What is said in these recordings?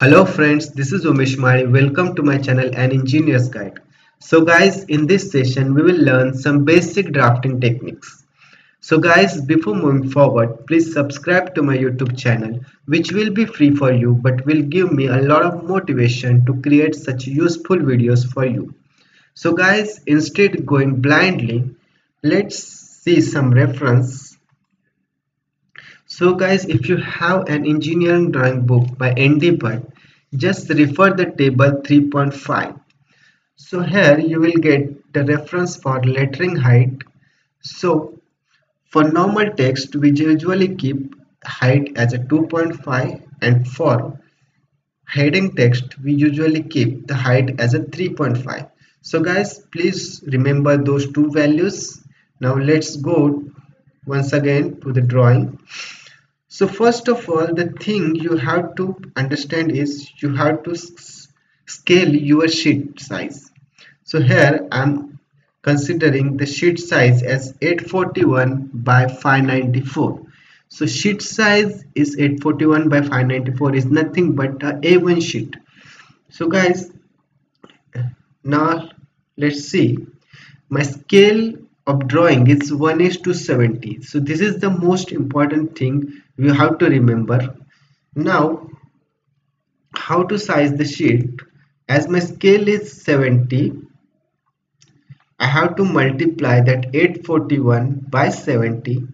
Hello friends, this is Umesh Mari. Welcome to my channel An Engineer's Guide. So guys, in this session we will learn some basic drafting techniques. So guys, before moving forward, please subscribe to my YouTube channel, which will be free for you but will give me a lot of motivation to create such useful videos for you. So guys, instead going blindly, let's see some reference. So guys, if you have an engineering drawing book by ND Bhatt, just refer the table 3.5. So here you will get the reference for lettering height. So for normal text, we usually keep height as a 2.5, and for heading text, we usually keep the height as a 3.5. So guys, please remember those two values. Now let's go once again to the drawing. So first of all, the thing you have to understand is you have to scale your sheet size. So here I'm considering the sheet size as 841 by 594. So sheet size is 841 by 594 is nothing but a A1 sheet. So guys, now let's see. My scale of drawing is 1 is to 70. So this is the most important thing you have to remember. Now, how to size the sheet? As my scale is 70, I have to multiply that 841 by 70.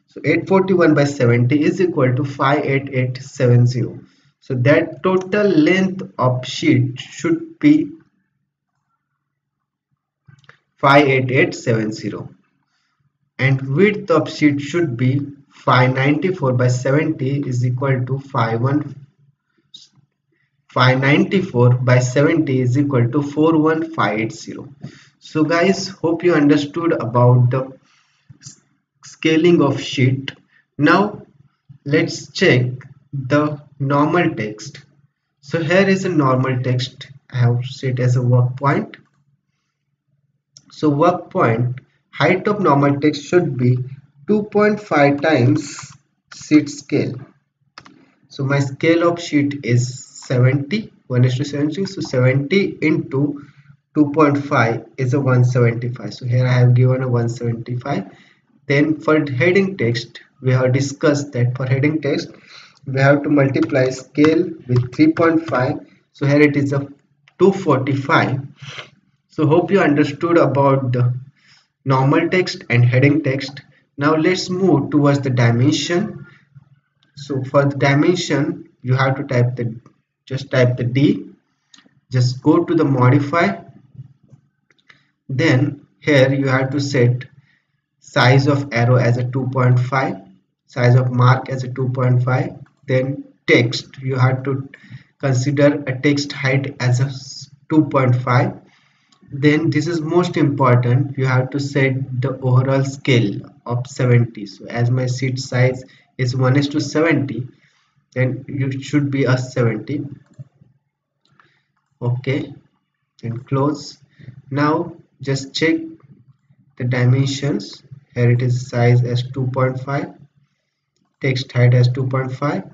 So 841 by 70 is equal to 58870. So that total length of sheet should be 58870, and width of sheet should be 594 by 70 is equal to 594 by 70 is equal to 41580. So guys, hope you understood about the scaling of sheet. Now let's check the normal text. So here is a normal text. I have set as a work point. So work point height of normal text should be 2.5 times sheet scale. So my scale of sheet is 70, 1 is to 70. So 70 into 2.5 is a 175. So here I have given a 175. Then for heading text, we have discussed that for heading text, we have to multiply scale with 3.5. So here it is a 245. So hope you understood about the normal text and heading text. Now let's move towards the dimension. So for the dimension, you have to type the D. Just go to the modify. Then here you have to set size of arrow as a 2.5, size of mark as a 2.5. Then text, you have to consider a text height as a 2.5. Then this is most important, you have to set the overall scale of 70. So as my sheet size is 1 is to 70, then you should be a 70. Okay, and close. Now just check the dimensions. Here it is size as 2.5, text height as 2.5,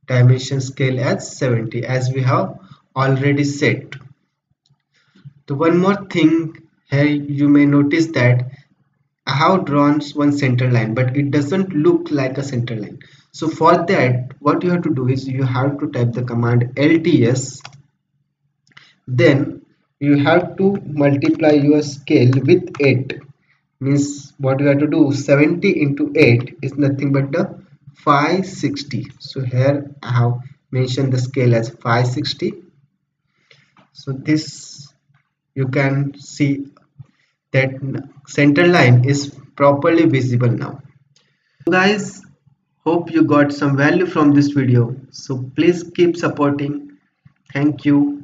dimension scale as 70 as we have already set. So one more thing, here you may notice that I have drawn one center line, but it doesn't look like a center line. So for that, what you have to do is you have to type the command LTS. Then you have to multiply your scale with 8. Means what you have to do, 70 into 8 is nothing but the 560. So here I have mentioned the scale as 560. So this, you can see that center line is properly visible now. So guys, hope you got some value from this video. So please keep supporting. Thank you.